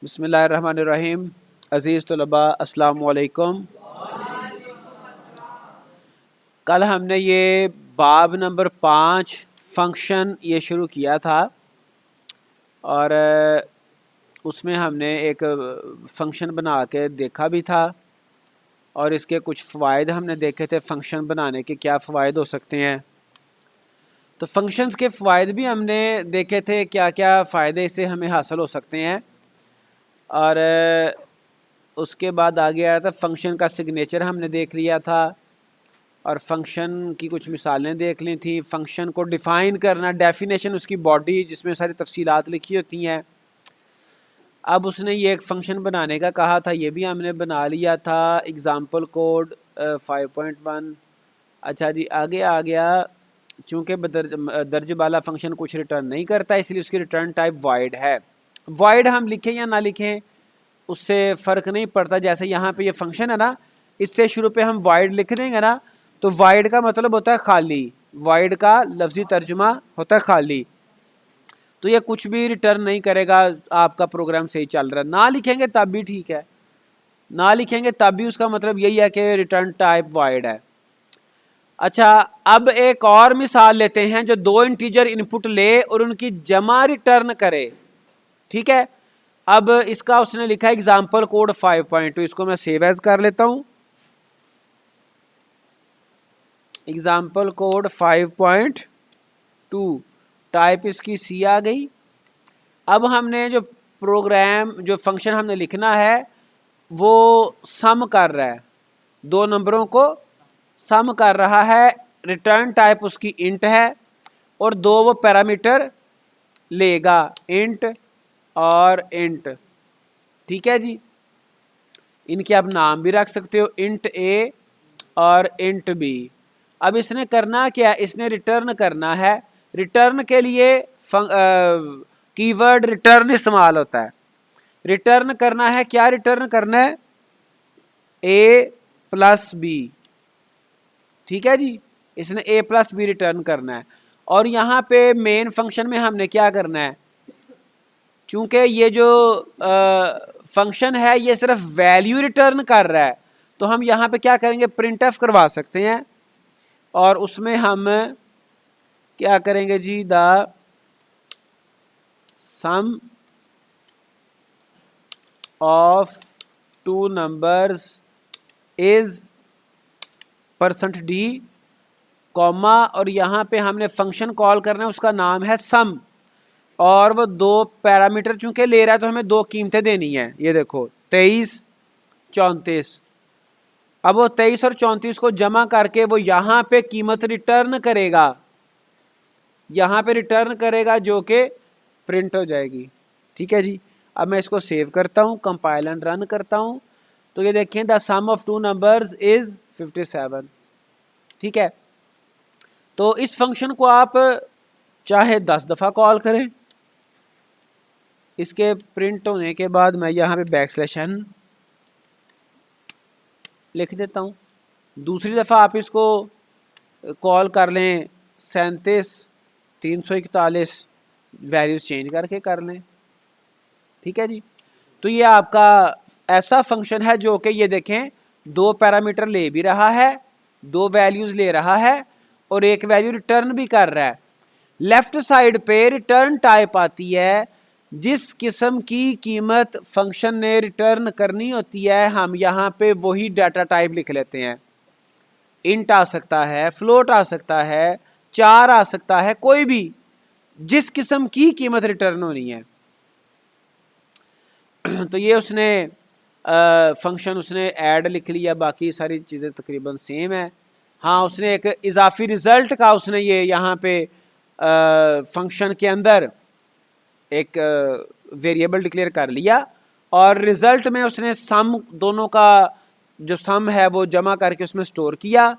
बिस्मिल्लाहिर्रहमानिर्रहीम। अज़ीज़ तलबा अस्सलामु अलैकुम। कल हमने ये बाब नंबर 5 फंक्शन ये शुरू किया था और उसमें हमने एक फंक्शन बना के देखा भी था और इसके कुछ फ़वाइद हमने देखे थे। फंक्शन बनाने के क्या फ़वाइद हो सकते हैं, तो फंक्शंस के फ़वाइद भी हमने देखे थे, क्या क्या फ़ायदे इससे हमें हासिल हो सकते हैं। और उसके बाद आगे आया था फंक्शन का सिग्नेचर हमने देख लिया था और फंक्शन की कुछ मिसालें देख ली थी। फंक्शन को डिफ़ाइन करना, डेफिनेशन, उसकी बॉडी जिसमें सारी तफसीलात लिखी होती हैं। अब उसने ये एक फ़ंक्शन बनाने का कहा था, ये भी हमने बना लिया था। Example code 5.1। अच्छा जी, आगे आ गया। चूँकि दर्ज बाला फंक्शन कुछ रिटर्न नहीं करता, इसलिए उसकी रिटर्न टाइप वॉइड है। वॉइड हम लिखें या ना लिखें उससे फ़र्क नहीं पड़ता। जैसे यहाँ पे ये फंक्शन है ना, इससे शुरू पे हम वॉइड लिख देंगे ना, तो वॉइड का मतलब होता है खाली। वॉइड का लफ्ज़ी तर्जुमा होता है खाली। तो ये कुछ भी रिटर्न नहीं करेगा, आपका प्रोग्राम सही चल रहा है। ना लिखेंगे तब भी ठीक है, ना लिखेंगे तब भी उसका मतलब यही है कि रिटर्न टाइप वॉइड है। अच्छा, अब एक और मिसाल लेते हैं जो दो इंटीजर इनपुट ले और उनकी जमा रिटर्न करे। ठीक है, अब इसका उसने लिखा है एग्जाम्पल कोड 5.2। इसको मैं सेव एज कर लेता हूं। एग्जाम्पल कोड 5.2 टाइप इसकी सी आ गई। अब हमने जो प्रोग्राम, जो फंक्शन हमने लिखना है वो सम कर रहा है, दो नंबरों को सम कर रहा है। रिटर्न टाइप उसकी इंट है और दो वो पैरामीटर लेगा, इंट और इंट। ठीक है जी, इनके आप नाम भी रख सकते हो, इंट ए और इंट बी। अब इसने करना क्या, इसने रिटर्न करना है। रिटर्न के लिए कीवर्ड रिटर्न इस्तेमाल होता है। रिटर्न करना है, क्या रिटर्न करना है, ए प्लस बी। ठीक है जी, इसने ए प्लस बी रिटर्न करना है। और यहाँ पे मेन फंक्शन में हमने क्या करना है, चूंकि ये जो फंक्शन है ये सिर्फ वैल्यू रिटर्न कर रहा है, तो हम यहाँ पे क्या करेंगे, प्रिंट एफ करवा सकते हैं। और उसमें हम क्या करेंगे जी, the sum of two numbers is %d, comma, और यहाँ पे हमने फंक्शन कॉल करना है, उसका नाम है सम। और वो दो पैरामीटर चूंकि ले रहा है तो हमें दो कीमतें देनी है। ये देखो 23, 34। अब वो 23 और 34 को जमा करके वो यहाँ पे कीमत रिटर्न करेगा, यहाँ पे रिटर्न करेगा जो कि प्रिंट हो जाएगी। ठीक है जी, अब मैं इसको सेव करता हूँ, कंपाइल एंड रन करता हूँ, तो ये देखें the sum of two numbers is 57। ठीक है, तो इस फंक्शन को आप चाहे 10 दफ़ा कॉल करें। इसके प्रिंट होने के बाद मैं यहाँ पे \n लिख देता हूँ। दूसरी दफ़ा आप इसको कॉल कर लें 37, 341, वैल्यूज़ चेंज करके कर लें। ठीक है जी, तो ये आपका ऐसा फंक्शन है जो कि ये देखें दो पैरामीटर ले भी रहा है, दो वैल्यूज़ ले रहा है और एक वैल्यू रिटर्न भी कर रहा है। लेफ्ट साइड पे रिटर्न टाइप आती है, जिस किस्म की कीमत फंक्शन ने रिटर्न करनी होती है हम यहाँ पे वही डाटा टाइप लिख लेते हैं। इंट आ सकता है, फ्लोट आ सकता है, चार आ सकता है, कोई भी जिस किस्म की कीमत रिटर्न होनी है। तो ये उसने फंक्शन उसने ऐड लिख लिया, बाकी सारी चीज़ें तकरीबन सेम है। हाँ, उसने एक इजाफी रिज़ल्ट का उसने ये यहाँ पे फंक्शन के अंदर एक वेरिएबल डिक्लेयर कर लिया और रिज़ल्ट में उसने सम, दोनों का जो सम है वो जमा करके उसमें स्टोर किया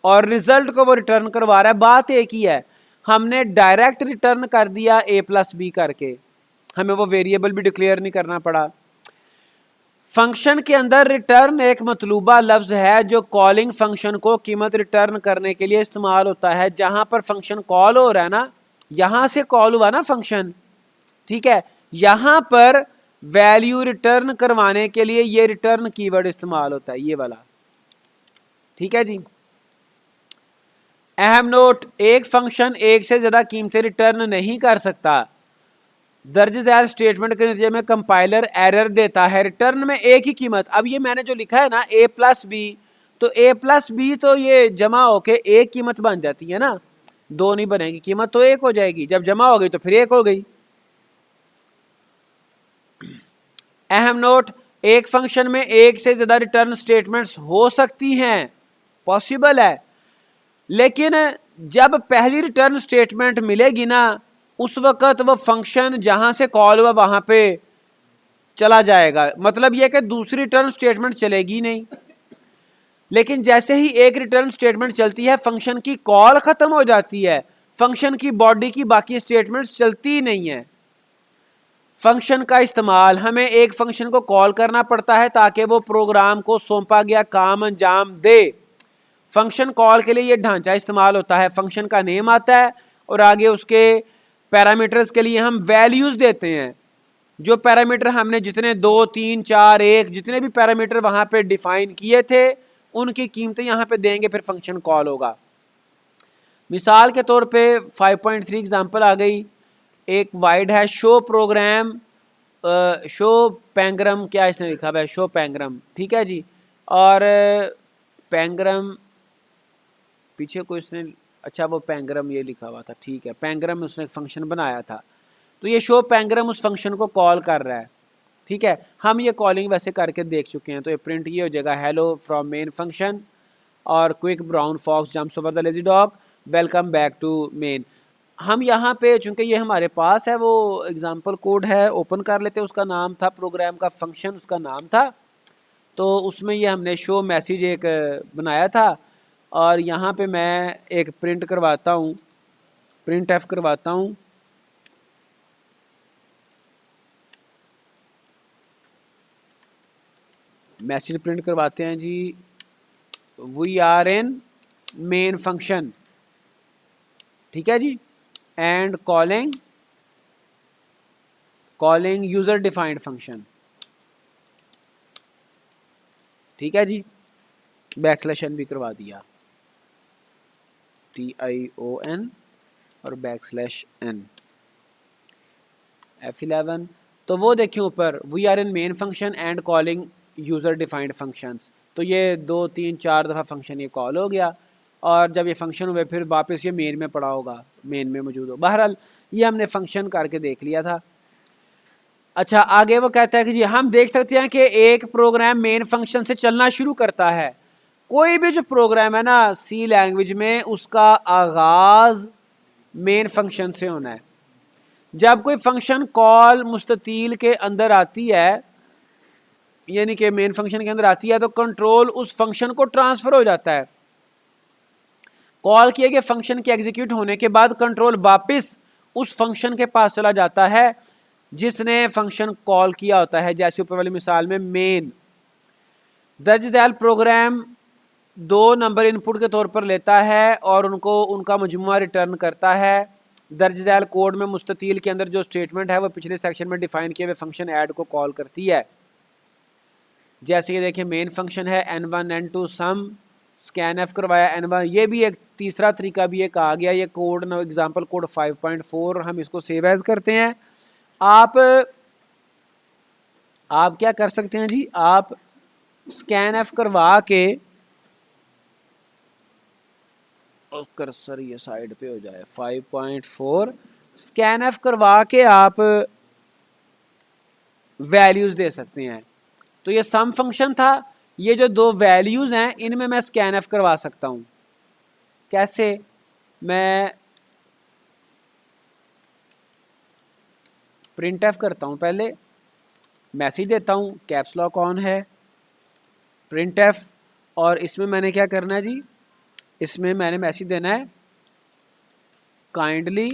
और रिज़ल्ट को वो रिटर्न करवा रहा है। बात एक ही है, हमने डायरेक्ट रिटर्न कर दिया a प्लस बी करके, हमें वो वेरिएबल भी डिक्लेयर नहीं करना पड़ा। फंक्शन के अंदर रिटर्न एक मतलूबा लफ्ज़ है जो कॉलिंग फंक्शन को कीमत रिटर्न करने के लिए इस्तेमाल होता है। जहाँ पर फंक्शन कॉल हो रहा है ना, यहाँ से कॉल हुआ ना फंक्शन, ठीक है, यहाँ पर वैल्यू रिटर्न करवाने के लिए ये रिटर्न कीवर्ड इस्तेमाल होता है, ये वाला। ठीक है जी। अहम नोट, एक फंक्शन एक से ज्यादा कीमतें रिटर्न नहीं कर सकता। दर्ज झैल स्टेटमेंट के नतीजे में कंपाइलर एरर देता है रिटर्न में एक ही कीमत। अब ये मैंने जो लिखा है ना a प्लस बी, तो a प्लस बी तो ये जमा होके एक कीमत बन जाती है ना, दो नहीं बनेगी, कीमत तो एक हो जाएगी, जब जमा हो गई तो फिर एक हो गई। अहम नोट, एक फंक्शन में एक से ज्यादा रिटर्न स्टेटमेंट्स हो सकती हैं, पॉसिबल है, लेकिन जब पहली रिटर्न स्टेटमेंट मिलेगी ना उस वक्त वो फंक्शन जहां से कॉल हुआ वहां पे चला जाएगा, मतलब यह कि दूसरी रिटर्न स्टेटमेंट चलेगी नहीं। लेकिन जैसे ही एक रिटर्न स्टेटमेंट चलती है फंक्शन की कॉल खत्म हो जाती है, फंक्शन की बॉडी की बाकी स्टेटमेंट्स चलती ही नहीं है। फंक्शन का इस्तेमाल, हमें एक फंक्शन को कॉल करना पड़ता है ताकि वो प्रोग्राम को सौंपा गया काम अंजाम दे। फंक्शन कॉल के लिए ये ढांचा इस्तेमाल होता है, फंक्शन का नेम आता है और आगे उसके पैरामीटर्स के लिए हम वैल्यूज देते हैं। जो पैरामीटर हमने जितने 2 3 4 1 जितने भी पैरामीटर वहां पे डिफाइन किए थे उनकी कीमतें यहां पे देंगे, फिर फंक्शन कॉल होगा। मिसाल के तौर पे 5.3 एग्जांपल आ गई, एक वाइड है शो प्रोग्राम, शो पैंग्रम, क्या इसने लिखा हुआ है, शो पैंग्रम, ठीक है जी। और पैंग्रम पीछे कोई इसने, अच्छा वो पैंग्रम ये लिखा हुआ था, ठीक है, पैंग्रम उसने एक फंक्शन बनाया था, तो ये शो पैंग्रम उस फंक्शन को कॉल कर रहा है। ठीक है, हम ये कॉलिंग वैसे करके देख चुके हैं, तो ये प्रिंट ये हो जाएगा, हेलो फ्रॉम मेन फंक्शन और quick brown fox jumps over the lazy dog, welcome back to main. हम यहाँ पे चूंकि ये हमारे पास है वो एग्जांपल कोड है, ओपन कर लेते हैं, उसका नाम था प्रोग्राम का, फंक्शन उसका नाम था, तो उसमें ये हमने शो मैसेज एक बनाया था। और यहाँ पे मैं एक प्रिंट करवाता हूँ, प्रिंट एफ करवाता हूँ, मैसेज प्रिंट करवाते हैं जी, we are in main function, ठीक है जी, and calling user defined function, ठीक है जी, बैकस्लैश एन भी करवा दिया, TION और बैकस्लैश एन, F11। तो वो देखिए ऊपर, we are in main function and calling user defined functions, तो ये 2 3 4 दफ़ा फंक्शन ये कॉल हो गया, और जब ये फंक्शन हुए फिर वापस ये मेन में पड़ा होगा, मेन में मौजूद हो। बहरहाल ये हमने फंक्शन करके देख लिया था। अच्छा, आगे वो कहता है कि जी हम देख सकते हैं कि एक प्रोग्राम मेन फंक्शन से चलना शुरू करता है। कोई भी जो प्रोग्राम है ना सी लैंग्वेज में, उसका आगाज मेन फंक्शन से होना है। जब कोई फंक्शन कॉल मुस्ततील के अंदर आती है, यानी कि मेन फंक्शन के अंदर आती है, तो कंट्रोल उस फंक्शन को ट्रांसफर हो जाता है। कॉल किए गए फंक्शन के एग्जीक्यूट होने के बाद कंट्रोल वापस उस फंक्शन के पास चला जाता है जिसने फंक्शन कॉल किया होता है, जैसे ऊपर वाली मिसाल में मेन। दर्ज झैल प्रोग्राम 2 नंबर इनपुट के तौर पर लेता है और उनको उनका मजमुआ रिटर्न करता है। दर्ज झैल कोड में मुस्ततील के अंदर जो स्टेटमेंट है वो पिछले सेक्शन में डिफाइन किए हुए फंक्शन ऐड को कॉल करती है। जैसे कि देखिए मेन फंक्शन है n1 n2 सम, स्कैन एफ करवाया n1, ये भी एक तीसरा तरीका भी एक आ गया, ये कोड एग्जांपल कोड 5.4, हम इसको सेव एज करते हैं। आप क्या कर सकते हैं जी, आप स्कैन एफ करवा के, कर्सर ये साइड पे हो जाए, 5.4 स्कैन एफ करवा के आप वैल्यूज दे सकते हैं। तो ये सम फंक्शन था, ये जो 2 वैल्यूज हैं इनमें मैं स्कैन एफ करवा सकता हूं। कैसे? मैं प्रिंट एफ करता हूं, पहले मैसेज देता हूं, कैप्स लॉक ऑन है, प्रिंट एफ, और इसमें मैंने क्या करना है जी, इसमें मैंने मैसेज देना है kindly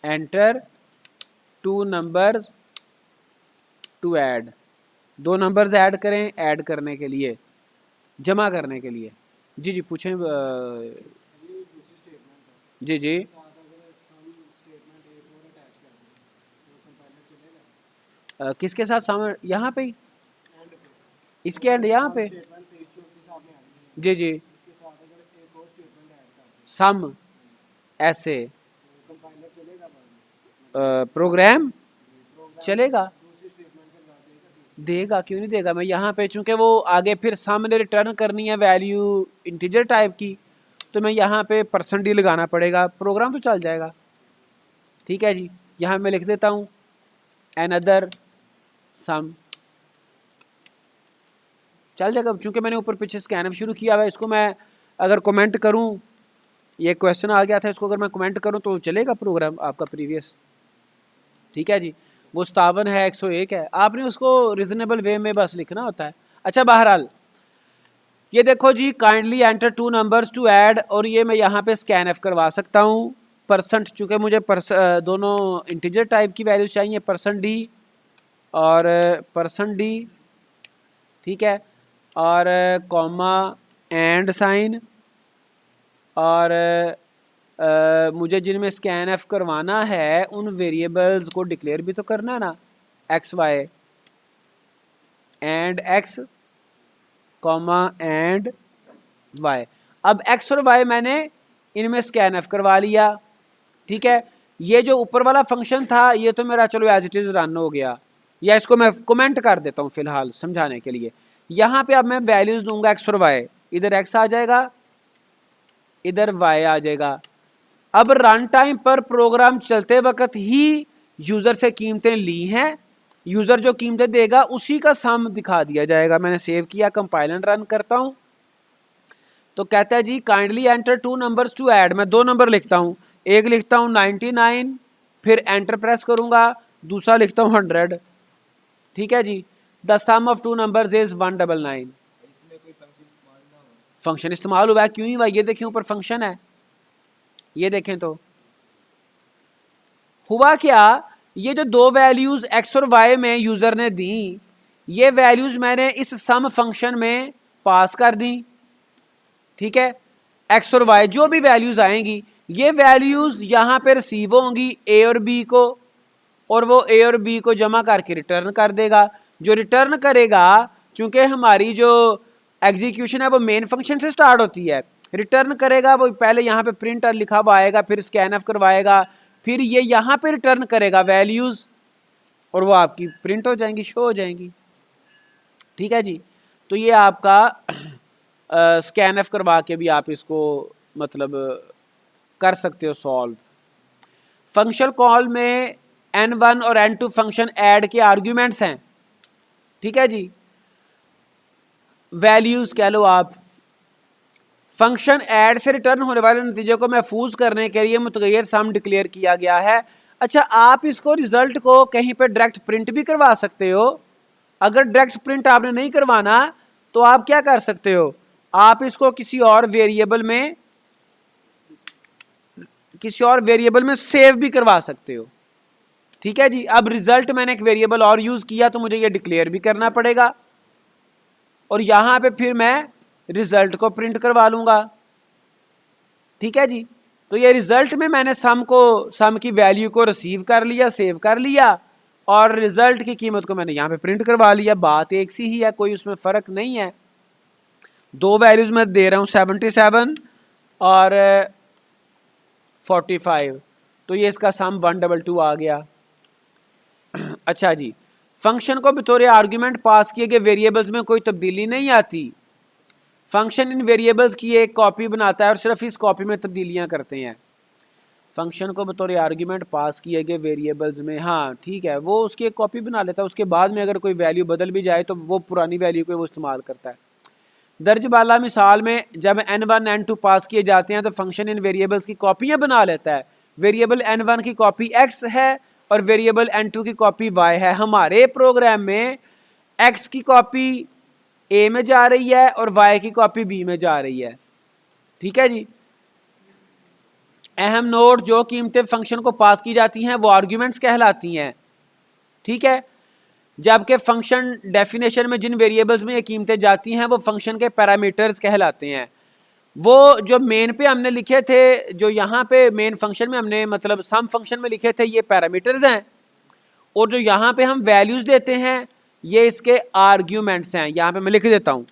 enter 2 numbers to add, 2 numbers add करें, ऐड करने के लिए, जमा करने के लिए। जी जी पूछें, जी जी किसके साथ सम, यहाँ पे ही इसके एंड यहाँ पे, जी जी, सम ऐसे प्रोग्राम चलेगा, देगा क्यों नहीं देगा। मैं यहाँ पे चूंकि वो आगे फिर सामने रिटर्न करनी है वैल्यू इंटीजर टाइप की, तो मैं यहाँ पे % लगाना पड़ेगा, प्रोग्राम तो चल जाएगा। ठीक है जी, यहाँ मैं लिख देता हूँ अनदर सम, चल जाएगा। चूंकि मैंने ऊपर पीछे स्कैन शुरू किया हुआ है, इसको मैं अगर कमेंट करूँ, ये क्वेश्चन आ गया था, इसको अगर मैं कमेंट करूँ तो चलेगा प्रोग्राम आपका प्रीवियस। ठीक है जी, वो 57 है 101 है, आपने उसको रीजनेबल वे में बस लिखना होता है। अच्छा बहरहाल ये देखो जी, kindly enter 2 numbers to add, और ये मैं यहाँ पे स्कैन एफ करवा सकता हूँ %, चूँकि मुझे दोनों इंटीजर टाइप की वैल्यूज चाहिए, %d और %d, ठीक है, और कॉमा एंड साइन, और मुझे जिनमें स्कैन एफ करवाना है उन वेरिएबल्स को डिक्लेयर भी तो करना है ना, X Y and X comma and Y. अब एक्स और वाई मैंने इनमें स्कैन एफ करवा लिया। ठीक है, ये जो ऊपर वाला फंक्शन था ये तो मेरा चलो एज इट इज रन हो गया, या इसको मैं कमेंट कर देता हूँ फिलहाल समझाने के लिए। यहाँ पे अब मैं वैल्यूज दूंगा एक्स और वाई, इधर एक्स आ जाएगा, इधर वाई आ जाएगा। अब रन टाइम पर प्रोग्राम चलते वक्त ही यूजर से कीमतें ली हैं, यूजर जो कीमतें देगा उसी का सम दिखा दिया जाएगा। मैंने सेव किया, कंपाइल एंड रन करता हूं, तो कहता है जी kindly enter 2 numbers to add. मैं 2 नंबर लिखता हूं, एक लिखता हूं 99, फिर एंटर प्रेस करूंगा, दूसरा लिखता हूं 100। ठीक है जी, the sum of 2 numbers is 199। Function इस्तेमाल हुआ है, क्यों नहीं हुआ, ये देखें ऊपर फंक्शन है, ये देखें तो हुआ क्या। ये जो 2 वैल्यूज एक्स और वाई में यूजर ने दी, ये वैल्यूज मैंने इस सम फंक्शन में पास कर दी। ठीक है, एक्स और वाई जो भी वैल्यूज आएंगी, ये वैल्यूज यहां पे रिसीव होंगी ए और बी को, और वो ए और बी को जमा करके रिटर्न कर देगा। जो रिटर्न करेगा, चूंकि हमारी जो एग्जीक्यूशन है वो मेन फंक्शन से स्टार्ट होती है, रिटर्न करेगा वो पहले यहाँ पे प्रिंट लिखा हुआ आएगा, फिर स्कैन ऑफ करवाएगा, फिर ये यहाँ पे रिटर्न करेगा वैल्यूज, और वो आपकी प्रिंट हो जाएंगी, शो हो जाएंगी। ठीक है जी, तो ये आपका स्कैन ऑफ करवा के भी आप इसको मतलब कर सकते हो सॉल्व। फंक्शन कॉल में n1 और n2 फंक्शन ऐड के आर्ग्यूमेंट्स हैं। ठीक है जी, वैल्यूज कह लो आप। फंक्शन ऐड से रिटर्न होने वाले नतीजे को महफूज करने के लिए मुतगैर सम डिक्लेयर किया गया है। अच्छा, आप इसको रिजल्ट को कहीं पे डायरेक्ट प्रिंट भी करवा सकते हो। अगर डायरेक्ट प्रिंट आपने नहीं करवाना तो आप क्या कर सकते हो, आप इसको किसी और वेरिएबल में सेव भी करवा सकते हो। ठीक है जी, अब रिजल्ट मैंने एक वेरिएबल और यूज किया तो मुझे ये डिक्लेयर भी करना पड़ेगा, और यहां पे फिर मैं रिजल्ट को प्रिंट करवा लूंगा। ठीक है जी, तो ये रिजल्ट में मैंने सम की वैल्यू को रिसीव कर लिया, सेव कर लिया, और रिजल्ट की कीमत को मैंने यहाँ पे प्रिंट करवा लिया। बात एक सी ही है, कोई उसमें फर्क नहीं है। 2 वैल्यूज मैं दे रहा हूँ 77 और 45, तो ये इसका सम 122 आ गया। अच्छा जी, फंक्शन को बतौर आर्ग्यूमेंट पास किए गए वेरिएबल्स में कोई तब्दीली नहीं आती। फंक्शन इन वेरिएबल्स की एक कॉपी बनाता है और सिर्फ इस कॉपी में तब्दीलियां करते हैं। फंक्शन को बतौर आर्ग्यूमेंट पास किए गए वेरिएबल्स में, हाँ ठीक है, वो उसकी एक कॉपी बना लेता है, उसके बाद में अगर कोई वैल्यू बदल भी जाए तो वो पुरानी वैल्यू को वो इस्तेमाल करता है। दर्ज बाला मिसाल में जब n1 n2 पास किए जाते हैं तो फंक्शन इन वेरिएबल्स की कॉपियां बना लेता है। वेरिएबल n1 की कॉपी x है और वेरिएबल n2 की कॉपी y है। हमारे प्रोग्राम में x की कॉपी a में जा रही है और y की कॉपी b में जा रही है। ठीक है जी, अहम नोट, जो कीमतें फंक्शन को पास की जाती हैं वो आर्ग्यूमेंट्स कहलाती हैं। ठीक है, जबकि फंक्शन डेफिनेशन में जिन वेरिएबल्स में ये कीमतें जाती हैं वो फंक्शन के पैरामीटर्स कहलाते हैं। वो जो मेन पे हमने लिखे थे, जो यहाँ पे मेन फंक्शन में हमने मतलब सम फंक्शन में लिखे थे, ये पैरामीटर्स हैं। और जो यहाँ पे हम वैल्यूज देते हैं ये इसके आर्ग्यूमेंट्स हैं। यहाँ पे मैं लिख देता हूँ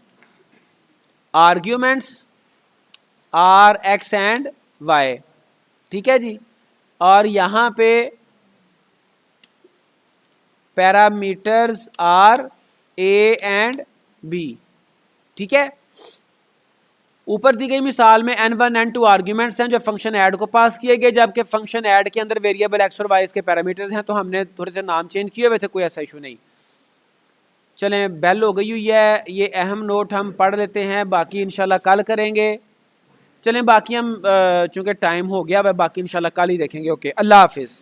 arguments are X and Y, ठीक है जी। और यहाँ पे parameters are A and B, ठीक है। ऊपर दी गई मिसाल में n1 n2 आर्ग्यूमेंट्स हैं जो फंक्शन ऐड को पास किए गए, जबकि फंक्शन ऐड के अंदर वेरिएबल एक्स और वाई के पैरामीटर्स हैं, तो हमने थोड़े से नाम चेंज किए हुए थे, कोई ऐसा इशू नहीं। चलें, बेल हो गई हुई है, ये अहम नोट हम पढ़ लेते हैं, बाकी इंशाल्लाह कल करेंगे। चलें बाकी हम चूँकि टाइम हो गया वह बाकी इंशाल्लाह कल ही देखेंगे। ओके, अल्लाह हाफिज़।